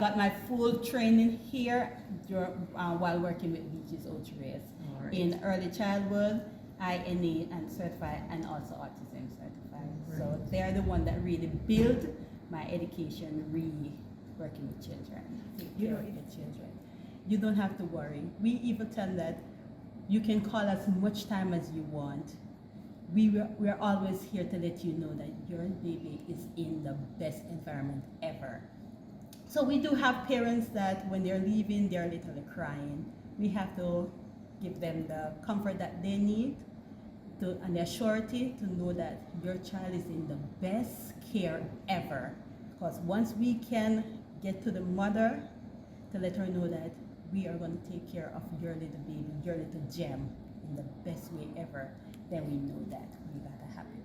got my full training here while working with Beaches Ocho Rios Right. in early childhood, INA and certified, and also autism certified. So Right. they are the one that really build my education, working with children, You know, with children. You don't have to worry. We even tell that you can call as much time as you want. We're always here to let you know that your baby is in the best environment ever. So we do have parents that when they're leaving, they're literally crying. We have to give them the comfort that they need and the surety to know that your child is in the best care ever. Because once we can get to the mother to let her know that we are going to take care of your little baby, your little gem, in the best way ever, then we know that we got a happy